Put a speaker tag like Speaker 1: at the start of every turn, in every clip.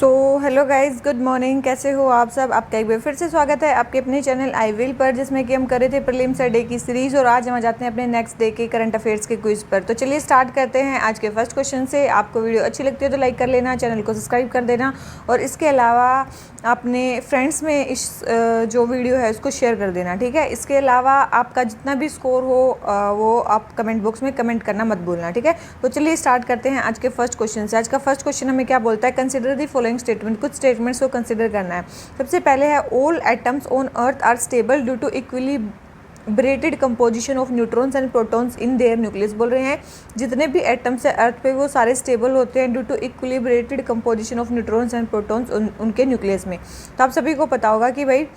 Speaker 1: So hello guys, good morning. कैसे हो आप सब? आपका एक बार फिर से स्वागत है आपके अपने चैनल आई विल पर, जिसमें कि हम कर रहे थे प्रीलिम्स डे की सीरीज़ और आज हम आ जाते हैं अपने नेक्स्ट डे के करंट अफेयर्स के क्विज पर। तो चलिए स्टार्ट करते हैं आज के फर्स्ट क्वेश्चन से। आपको वीडियो अच्छी लगती है तो लाइक कर लेना, चैनल को सब्सक्राइब कर देना और इसके अलावा अपने फ्रेंड्स में इस जो वीडियो है उसको शेयर कर देना, ठीक है। इसके अलावा आपका जितना भी स्कोर हो वो आप कमेंट बॉक्स में कमेंट करना मत भूलना, ठीक है। तो चलिए स्टार्ट करते हैं आज के फर्स्ट क्वेश्चन से। आज का फर्स्ट क्वेश्चन हमें क्या बोलता है? Consider the following statement. कुछ स्टेटमेंट्स को कंसिडर करना है। सबसे पहले है all atoms on earth are stable due to equilibrated composition of neutrons and protons in their nucleus. बोल रहे हैं जितने भी एटम्स है अर्थ पे वो सारे स्टेबल होते हैं due to equilibrated composition of neutrons and protons उनके न्यूक्लियस में। तो आप सभी को पता होगा कि भाई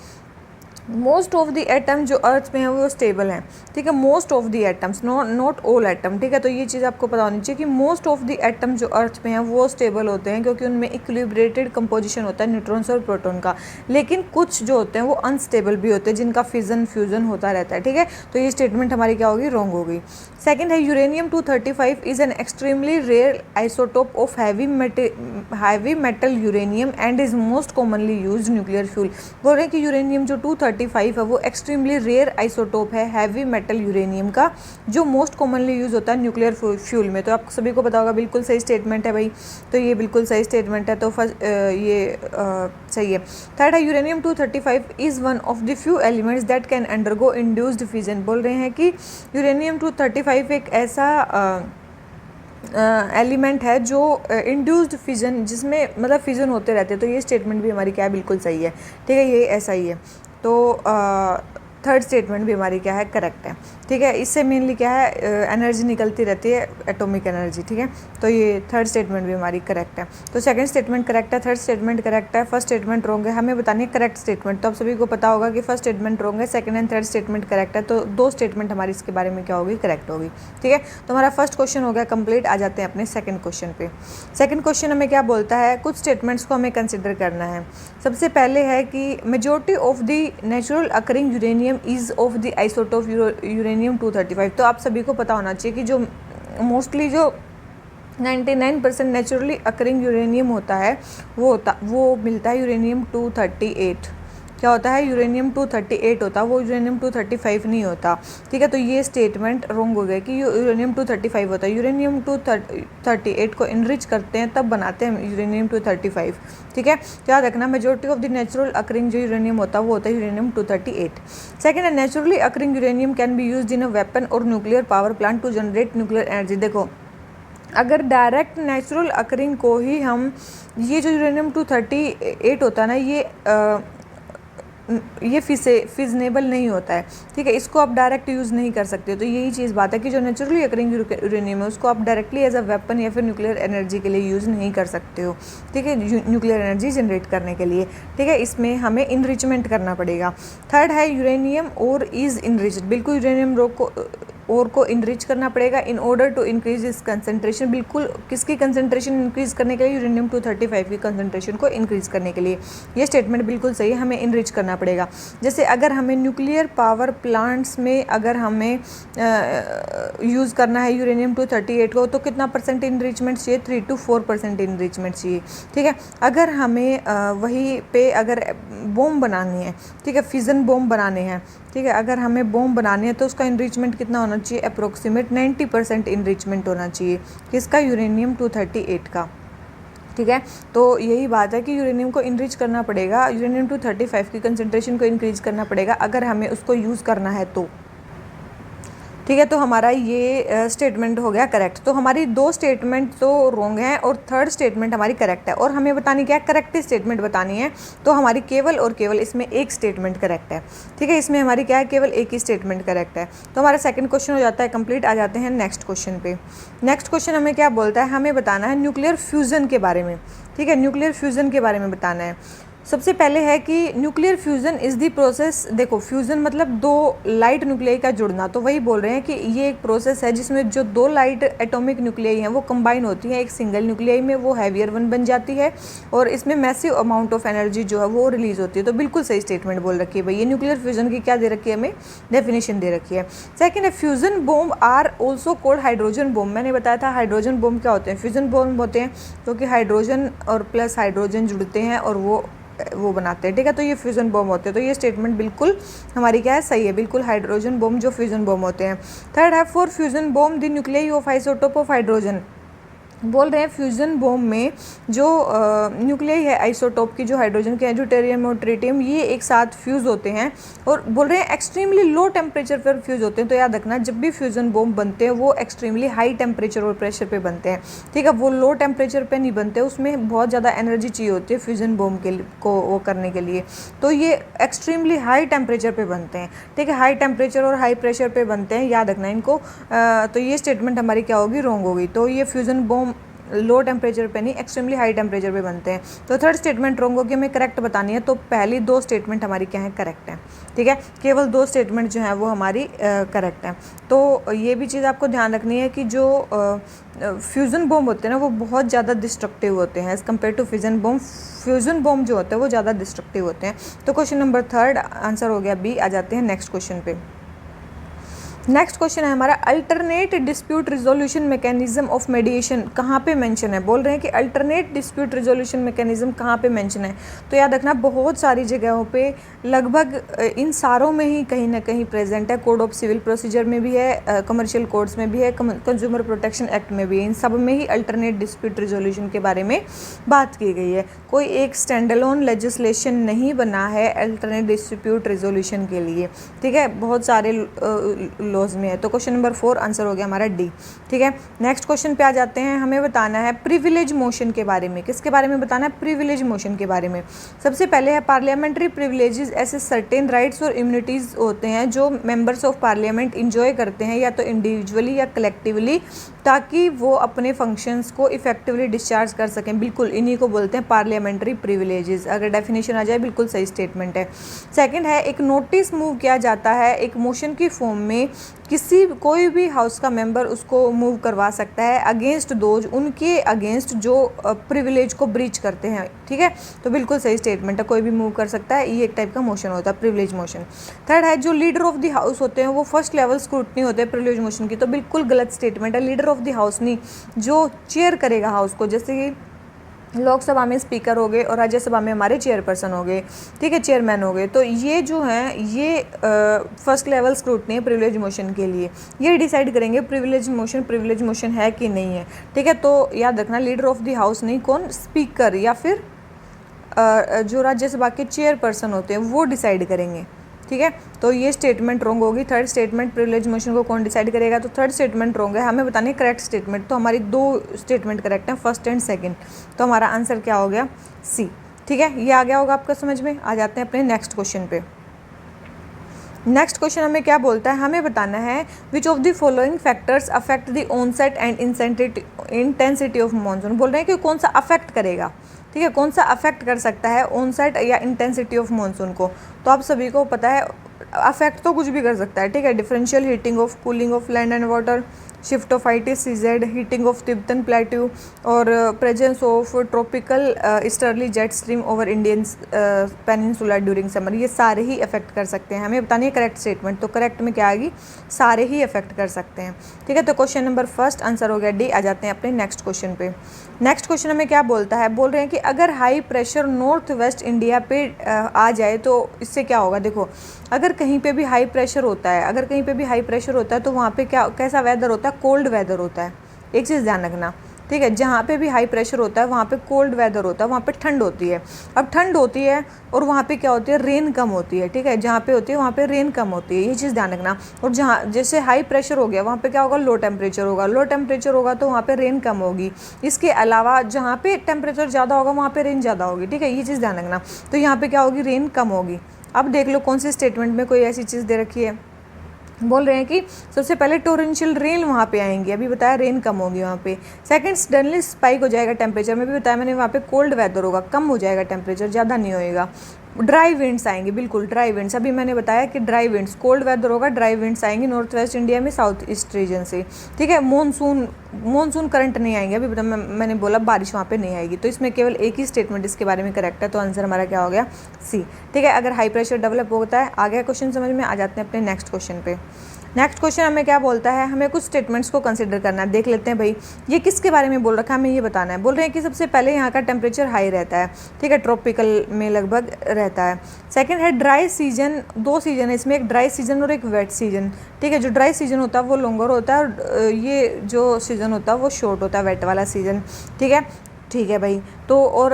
Speaker 1: मोस्ट ऑफ द एटम जो अर्थ में है वो स्टेबल हैं, ठीक है। Most of the atoms, not all atom, ठीक है। तो ये चीज़ आपको पता होनी चाहिए कि मोस्ट ऑफ द एटम जो अर्थ में है वो स्टेबल होते हैं क्योंकि उनमें इक्विलिब्रेटेड कंपोजिशन होता है न्यूट्रॉन्स और प्रोटॉन का। लेकिन कुछ जो होते हैं वो अनस्टेबल भी होते हैं जिनका फिजन फ्यूजन होता रहता है, ठीक है। तो ये स्टेटमेंट हमारी क्या होगी? रॉन्ग होगी। सेकेंड है uranium 235 is an extremely rare isotope of heavy metal uranium and is most commonly used nuclear fuel. बोल रहे हैं कि यूरेनियम जो 235 है वो एक्सट्रीमली रेयर आइसोटोप है हैवी मेटल यूरेनियम का, जो मोस्ट कॉमनली यूज़ होता है न्यूक्लियर फ्यूल में। तो आप सभी को पता होगा, बिल्कुल सही स्टेटमेंट है भाई। तो ये बिल्कुल सही स्टेटमेंट है, तो फर्स्ट ये सही है। थर्ड है uranium 235 is one of the few elements that can undergo induced fission. बोल रहे हैं कि यूरेनियम 235 एक ऐसा एलिमेंट है जो इंड्यूस्ड फिजन, जिसमें मतलब फिजन होते रहते हैं। तो ये स्टेटमेंट भी हमारी क्या है? बिल्कुल सही है, ठीक है। ये ऐसा ही है। तो थर्ड स्टेटमेंट भी हमारी क्या है? करेक्ट है, ठीक है। इससे मेनली क्या है? एनर्जी निकलती रहती है, एटॉमिक एनर्जी, ठीक है। तो ये थर्ड स्टेटमेंट भी हमारी करेक्ट है। तो सेकंड स्टेटमेंट करेक्ट है, थर्ड स्टेटमेंट करेक्ट है, फर्स्ट स्टेटमेंट रॉन्ग है। हमें बतानी है करेक्ट स्टेटमेंट। तो आप सभी को पता होगा कि फर्स्ट स्टेटमेंट रॉन्ग है, second and third statement correct है। तो दो स्टेटमेंट हमारी इसके बारे में क्या होगी? करेक्ट होगी, ठीक है। तो हमारा फर्स्ट क्वेश्चन हो गया कंप्लीट। आ जाते हैं अपने सेकंड क्वेश्चन पे। सेकंड क्वेश्चन हमें क्या बोलता है? कुछ स्टेटमेंट्स को हमें कंसिडर करना है। सबसे पहले है कि majority of the natural occurring uranium is of the isotope uranium 235। तो आप सभी को पता होना चाहिए कि जो मोस्टली जो 99% नेचुरली अकरिंग यूरेनियम होता है वो मिलता है यूरेनियम 238। क्या होता है? यूरेनियम 238 होता है, वो यूरेनियम 235 नहीं होता, ठीक है। तो ये स्टेटमेंट रॉन्ग हो गया कि यूरेनियम 235 होता है। यूरेनियम 238 को इनरिच करते हैं तब बनाते हैं यूरेनियम 235, ठीक है। याद रखना, majority of the natural occurring जो यूरेनियम होता है वो होता है यूरेनियम 238। सेकेंड है naturally occurring uranium can be used in a weapon और nuclear power plant to generate nuclear energy. देखो, अगर डायरेक्ट नेचुरल अकरिंग को ही हम, ये जो यूरेनियम 238 होता है ना, ये फिजनेबल नहीं होता है, ठीक है। इसको आप डायरेक्ट यूज़ नहीं कर सकते। तो यही चीज़ बात है कि जो नेचुरली अकरिंग यूरेनियम है उसको आप डायरेक्टली एज अ वेपन या फिर न्यूक्लियर एनर्जी के लिए यूज़ नहीं कर सकते हो, ठीक है। न्यूक्लियर एनर्जी जनरेट करने के लिए, ठीक है, इसमें हमें इनरिचमेंट करना पड़ेगा। थर्ड है यूरेनियम और इज़ इनरिच्ड। बिल्कुल यूरेनियम और को इनरिच करना पड़ेगा इन ऑर्डर टू इंक्रीज इस कंसनट्रेशन। बिल्कुल किसकी कंसनट्रेशन इंक्रीज करने के लिए? यूरेनियम 235 की कंसनट्रेशन को इंक्रीज करने के लिए। ये स्टेटमेंट बिल्कुल सही है, हमें इनरिच करना पड़ेगा। जैसे अगर हमें न्यूक्लियर पावर प्लांट्स में अगर हमें यूज़ करना है यूरेनियम 238 को, तो कितना परसेंट इनरिचमेंट चाहिए? 3 to 4% इनरिचमेंट चाहिए, ठीक है। अगर हमें वहीं पे अगर बॉम्ब बनानी है, ठीक है, फिजन बॉम्ब बनाने हैं, ठीक है, अगर हमें बॉम्ब बनानी है तो उसका इनरिचमेंट कितना होना चाहिए? अप्रोक्सीमेट 90% इनरिचमेंट होना चाहिए। किसका? यूरेनियम 238 का, ठीक है। तो यही बात है कि यूरेनियम को इनरिच करना पड़ेगा, यूरेनियम 235 की कंसंट्रेशन को इंक्रीज करना पड़ेगा अगर हमें उसको यूज़ करना है तो, ठीक है। तो हमारा ये स्टेटमेंट हो गया करेक्ट। तो हमारी दो स्टेटमेंट तो रॉन्ग हैं और थर्ड स्टेटमेंट हमारी करेक्ट है। और हमें बतानी क्या है? करेक्ट स्टेटमेंट बतानी है। तो हमारी केवल और केवल इसमें एक स्टेटमेंट करेक्ट है, ठीक है। इसमें हमारी क्या है? केवल एक ही स्टेटमेंट करेक्ट है। तो हमारा सेकंड क्वेश्चन हो जाता है कंप्लीट। आ जाते हैं नेक्स्ट क्वेश्चन पे। नेक्स्ट क्वेश्चन हमें क्या बोलता है? हमें बताना है न्यूक्लियर फ्यूज़न के बारे में, ठीक है। न्यूक्लियर फ्यूज़न के बारे में बताना है। सबसे पहले है कि nuclear fusion is the process, देखो फ्यूज़न मतलब दो लाइट न्यूक्लियाई का जुड़ना, तो वही बोल रहे हैं कि ये एक प्रोसेस है जिसमें जो दो लाइट एटॉमिक न्यूक्लियाई हैं वो कंबाइन होती हैं एक सिंगल न्यूक्लियाई में, वो हैवियर वन बन जाती है और इसमें मैसिव अमाउंट ऑफ एनर्जी जो है वो रिलीज़ होती है। तो बिल्कुल सही स्टेटमेंट बोल रखी है भाई, ये न्यूक्लियर फ्यूज़न की क्या दे रखी है, हमें डेफिनेशन दे रखी है। सेकेंड है fusion bomb are also called hydrogen bomb. मैंने बताया था हाइड्रोजन बॉम्ब क्या होते हैं, फ्यूज़न बॉम्ब होते हैं क्योंकि हाइड्रोजन और प्लस हाइड्रोजन जुड़ते हैं और वो बनाते हैं, ठीक है। तो ये फ्यूज़न बॉम्ब होते हैं, तो ये स्टेटमेंट बिल्कुल हमारी क्या है, सही है, बिल्कुल हाइड्रोजन बॉम्ब जो फ्यूज़न बॉम्ब होते हैं। थर्ड है for fusion bomb the nuclei of isotope of hydrogen. बोल रहे हैं फ्यूज़न बॉम्ब में जो न्यूक्लियाई है आइसोटोप की जो हाइड्रोजन के हैं, ड्यूटेरियम और ट्रिटियम, ये एक साथ फ्यूज़ होते हैं और बोल रहे हैं एक्सट्रीमली लो टेम्परेचर पर फ्यूज़ होते हैं। तो याद रखना जब भी फ्यूज़न बॉम्ब बनते हैं वो एक्सट्रीमली हाई टेम्परेचर और प्रेशर पे बनते हैं, ठीक है। वो लो टेम्परेचर पे नहीं बनते, उसमें बहुत ज़्यादा एनर्जी चाहिए होती है फ्यूज़न बॉम्ब को वो करने के लिए। तो ये एक्सट्रीमली हाई टेम्परेचर पे बनते हैं, ठीक है, हाई टेम्परेचर और हाई प्रेशर पे बनते हैं, याद रखना इनको। तो ये स्टेटमेंट हमारी क्या होगी, रॉन्ग होगी। तो ये फ्यूज़न बॉम्ब लो टेम्परेचर पे नहीं एक्सट्रीमली हाई टेम्परेचर पे बनते हैं। तो थर्ड स्टेटमेंट रॉन्ग होगी, हमें करेक्ट बतानी है। तो पहली दो स्टेटमेंट हमारी क्या है, करेक्ट है, ठीक है। केवल दो स्टेटमेंट जो है वो हमारी करेक्ट है। तो ये भी चीज़ आपको ध्यान रखनी है कि जो फ्यूज़न बॉम्ब होते हैं ना वो बहुत ज़्यादा डिस्ट्रक्टिव होते हैं as compare to fusion bomb. Fusion bomb जो होते हैं वो ज़्यादा डिस्ट्रक्टिव होते हैं। तो क्वेश्चन नंबर थर्ड आंसर हो गया बी। आ जाते हैं नेक्स्ट क्वेश्चन पे। नेक्स्ट क्वेश्चन है हमारा alternate dispute resolution mechanism of मेडिएशन कहाँ पे मेंशन है। बोल रहे हैं कि अल्टरनेट डिस्प्यूट रिजोल्यूशन मैकेनिज्म कहाँ पे मेंशन है। तो याद रखना बहुत सारी जगहों पे, लगभग इन सारों में ही कहीं ना कहीं प्रेजेंट है। कोड ऑफ सिविल प्रोसीजर में भी है, कमर्शियल कोड्स में भी है, कंज्यूमर प्रोटेक्शन एक्ट में भी है, इन सब में ही अल्टरनेट डिस्प्यूट रिजोल्यूशन के बारे में बात की गई है। कोई एक स्टैंडअलोन लेजिस्लेशन नहीं बना है अल्टरनेट डिस्प्यूट रिजोल्यूशन के लिए, ठीक है, बहुत सारे लॉज में है। तो क्वेश्चन नंबर 4 आंसर हो गया हमारा डी, ठीक है। नेक्स्ट क्वेश्चन पे आ जाते हैं। हमें बताना है प्रिविलेज मोशन के बारे में। किसके बारे में बताना है, प्रिविलेज मोशन के बारे में। सबसे पहले है पार्लियामेंट्री प्रिविलेजेस ऐसे सर्टेन राइट्स और इम्यूनिटीज़ होते हैं जो मेंबर्स ऑफ पार्लियामेंट इंजॉय करते हैं या तो इंडिविजुअली या कलेक्टिवली, ताकि वो अपने फंक्शंस को इफेक्टिवली डिस्चार्ज कर सकें। बिल्कुल इन्हीं को बोलते हैं पार्लियामेंट्री प्रिविलेजेस। अगर डेफिनेशन आ जाए बिल्कुल सही स्टेटमेंट है। सेकंड है एक नोटिस मूव किया जाता है एक मोशन की फॉर्म में, कोई भी हाउस का मेंबर उसको मूव करवा सकता है अगेंस्ट दोज, उनके अगेंस्ट जो प्रिविलेज को ब्रीच करते हैं, ठीक है। तो बिल्कुल सही स्टेटमेंट है, कोई भी मूव कर सकता है, ये एक टाइप का मोशन होता है प्रिविलेज मोशन। थर्ड है जो लीडर ऑफ द हाउस होते हैं वो फर्स्ट लेवल स्क्रूटनी होते हैं प्रिविलेज मोशन की। तो बिल्कुल गलत स्टेटमेंट है, लीडर ऑफ द हाउस नहीं, जो चेयर करेगा हाउस को, जैसे कि लोकसभा में स्पीकर हो गए और राज्यसभा में हमारे चेयरपर्सन हो गए, ठीक है, चेयरमैन हो गए। तो ये जो हैं ये फर्स्ट लेवल स्क्रूटनी है प्रिविलेज मोशन के लिए, ये डिसाइड करेंगे प्रिविलेज मोशन है कि नहीं है, ठीक है। तो याद रखना लीडर ऑफ द हाउस नहीं, कौन, स्पीकर या फिर जो राज्यसभा के चेयरपर्सन होते हैं वो डिसाइड करेंगे, ठीक है। तो ये स्टेटमेंट रॉन्ग होगी। थर्ड स्टेटमेंट प्रिविलेज मोशन को कौन डिसाइड करेगा, तो थर्ड स्टेटमेंट रॉन्ग है। हमें बताने करेक्ट स्टेटमेंट। तो हमारी दो स्टेटमेंट करेक्ट हैं, फर्स्ट एंड सेकंड। तो हमारा आंसर क्या हो गया, सी, ठीक है। ये आ गया होगा आपका समझ में। आ जाते हैं अपने नेक्स्ट क्वेश्चन पे। नेक्स्ट क्वेश्चन हमें क्या बोलता है, हमें बताना है which of the following factors affect the onset and intensity of monsoon. बोल रहे हैं कि कौन सा अफेक्ट करेगा, ठीक है, कौन सा अफेक्ट कर सकता है ऑनसेट या इंटेंसिटी ऑफ मॉनसून को। तो आप सभी को पता है अफेक्ट तो कुछ भी कर सकता है, ठीक है। Differential heating of cooling of land and water, shift of ITCZ, heating of Tibetan plateau और presence of tropical easterly jet stream over Indian peninsula during summer, ये सारे ही अफेक्ट कर सकते हैं। हमें बतानी है करेक्ट स्टेटमेंट। तो करेक्ट में क्या आएगी, सारे ही अफेक्ट कर सकते हैं, ठीक है। तो क्वेश्चन नंबर फर्स्ट आंसर हो गया डी। आ जाते हैं अपने नेक्स्ट क्वेश्चन पे। नेक्स्ट क्वेश्चन हमें क्या बोलता है, बोल रहे हैं कि अगर high pressure north west India पे आ जाए तो इससे क्या होगा। देखो अगर कहीं पे भी हाई प्रेशर होता है, अगर कहीं पे भी हाई प्रेशर होता है तो वहाँ पे क्या, कैसा वेदर होता है, कोल्ड वेदर होता है। एक चीज़ ध्यान रखना, ठीक है, जहाँ पे भी हाई प्रेशर होता है वहाँ पे कोल्ड वेदर होता है, वहाँ पे ठंड होती है। अब ठंड होती है और वहाँ पे क्या होती है, रेन कम होती है, ठीक है, जहाँ पे होती है वहाँ पे रेन कम होती है, ये चीज़ ध्यान रखना। और जहाँ जैसे हाई प्रेशर हो गया वहाँ पे क्या होगा, लो टेम्परेचर होगा, लो टेम्परेचर होगा तो वहाँ पे रेन कम होगी। इसके अलावा जहाँ पे टेम्परेचर ज़्यादा होगा वहाँ पे रेन ज़्यादा होगी, ठीक है, ये चीज़ ध्यान रखना। तो यहाँ पे क्या होगी, रेन कम होगी। अब देख लो कौन सी स्टेटमेंट में कोई ऐसी चीज़ दे रखी है, बोल रहे हैं कि सबसे पहले टोरेंशियल रेन वहाँ पे आएंगी, अभी बताया रेन कम होगी वहाँ पे। सेकंड सडनली स्पाइक हो जाएगा टेम्परेचर में, भी बताया मैंने, वहाँ पे कोल्ड वेदर होगा, कम हो जाएगा टेम्परेचर, ज़्यादा नहीं होएगा। ड्राई विंड्स आएंगे, बिल्कुल ड्राई विंड्स, अभी मैंने बताया कि ड्राई विंड्स, कोल्ड वेदर होगा, ड्राई विंड्स आएंगी नॉर्थ वेस्ट इंडिया में, साउथ ईस्ट रीजन से। ठीक है, मानसून करंट नहीं आएंगे, अभी मैंने बोला बारिश वहाँ पे नहीं आएगी। तो इसमें केवल एक ही स्टेटमेंट इसके बारे में करेक्ट है, तो आंसर हमारा क्या हो गया, सी। ठीक है, अगर हाई प्रेशर डेवलप होता है, आ गया क्वेश्चन समझ में। आ जाते हैं अपने नेक्स्ट क्वेश्चन पे। नेक्स्ट क्वेश्चन हमें क्या बोलता है, हमें कुछ स्टेटमेंट्स को कंसिडर करना है। देख लेते हैं भाई ये किसके बारे में बोल रखा है, हमें ये बताना है। बोल रहे हैं कि सबसे पहले यहाँ का टेम्परेचर हाई रहता है, ठीक है, ट्रॉपिकल में लगभग रहता है। सेकंड है ड्राई सीजन, 2 सीजन है इसमें, एक ड्राई सीजन और एक वेट सीजन। ठीक है, जो ड्राई सीजन होता है वो लॉन्गर होता है, और ये जो सीजन होता है वो शॉर्ट होता है, वेट वाला सीजन। ठीक है भाई। तो और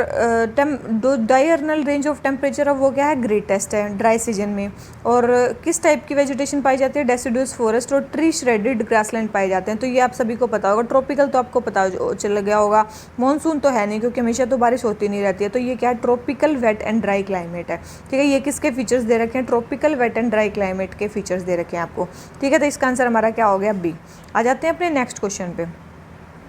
Speaker 1: डायर्नल रेंज ऑफ टेम्परेचर अब वो क्या है, ग्रेटेस्ट है ड्राई सीजन में। और किस टाइप की वेजिटेशन पाई जाती है, डेसिडुअस फॉरेस्ट और ट्री श्रेडेड ग्रासलैंड पाए जाते हैं। तो ये आप सभी को पता होगा। ट्रॉपिकल तो आपको पता चल गया होगा, मानसून तो है नहीं क्योंकि हमेशा तो बारिश होती नहीं रहती है। तो ये क्या है, tropical wet and dry climate है। ठीक है, ये किसके फीचर्स दे रखे हैं, tropical wet and dry climate के फीचर्स दे रखे हैं आपको। ठीक है, तो इसका आंसर हमारा क्या हो गया, बी। आ जाते हैं अपने नेक्स्ट क्वेश्चन पे।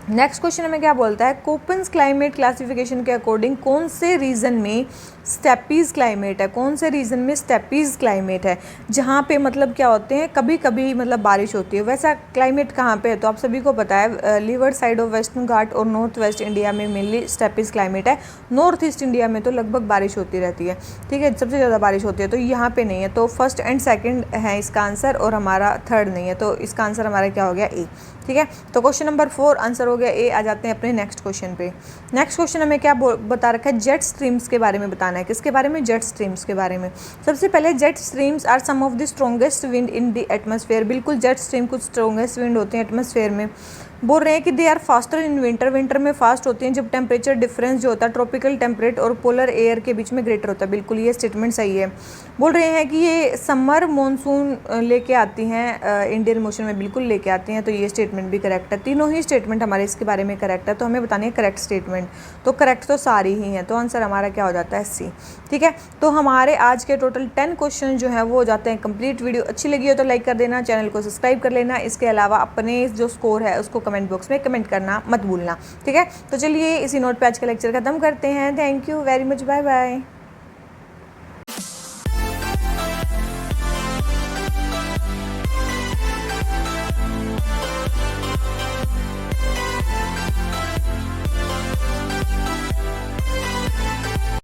Speaker 1: नेक्स्ट क्वेश्चन हमें क्या बोलता है, कोपेन्स क्लाइमेट क्लासिफिकेशन के अकॉर्डिंग कौन से रीजन में स्टेपीज क्लाइमेट है, कौन से रीजन में स्टेपीज क्लाइमेट है, जहाँ पे मतलब क्या होते हैं कभी कभी मतलब बारिश होती है। वैसा क्लाइमेट कहाँ पे है, तो आप सभी को पता है लीवर्ड साइड ऑफ वेस्टर्न घाट और नॉर्थ वेस्ट इंडिया में मेनली स्टेपीज क्लाइमेट है। नॉर्थ ईस्ट इंडिया में तो लगभग बारिश होती रहती है। ठीक है, सबसे ज़्यादा बारिश होती है, तो यहाँ पे नहीं है। तो फर्स्ट एंड सेकेंड है इसका आंसर, और हमारा थर्ड नहीं है। तो इसका आंसर हमारा क्या हो गया, ए। ठीक है, तो क्वेश्चन नंबर 4 आंसर हो गया ए। आ जाते हैं अपने नेक्स्ट क्वेश्चन पे। नेक्स्ट क्वेश्चन हमें क्या बता रखा है, जेट स्ट्रीम्स के बारे में बताना है। किसके बारे में, जेट स्ट्रीम्स के बारे में। सबसे पहले jet streams are some of the strongest wind in the atmosphere. बिल्कुल, जेट स्ट्रीम कुछ स्ट्रॉन्गेस्ट विंड होते हैं एटमॉस्फेयर में। बोल रहे हैं कि they are faster in winter, winter में फास्ट होती हैं जब टेम्परेचर डिफरेंस जो होता है ट्रॉपिकल टेम्परेट और पोलर एयर के बीच में ग्रेटर होता है। बिल्कुल ये स्टेटमेंट सही है। बोल रहे हैं कि ये समर मॉनसून लेके आती हैं इंडियन ओशन में, बिल्कुल लेके आती हैं। तो ये स्टेटमेंट भी करेक्ट है। तीनों ही स्टेटमेंट हमारे इसके बारे में करेक्ट है, तो हमें बतानी है करेक्ट स्टेटमेंट। तो करेक्ट तो सारी ही हैं, तो आंसर हमारा क्या हो जाता है, सी। ठीक है, तो हमारे आज के टोटल 10 क्वेश्चन जो हैं वो हो जाते हैं कंप्लीट। वीडियो अच्छी लगी हो तो लाइक कर देना, चैनल को सब्सक्राइब कर लेना। इसके अलावा अपने जो स्कोर है उसको कमेंट बॉक्स में कमेंट करना मत भूलना। ठीक है, तो चलिए इसी नोट पे आज का लेक्चर खत्म करते हैं। Thank you very much, bye bye.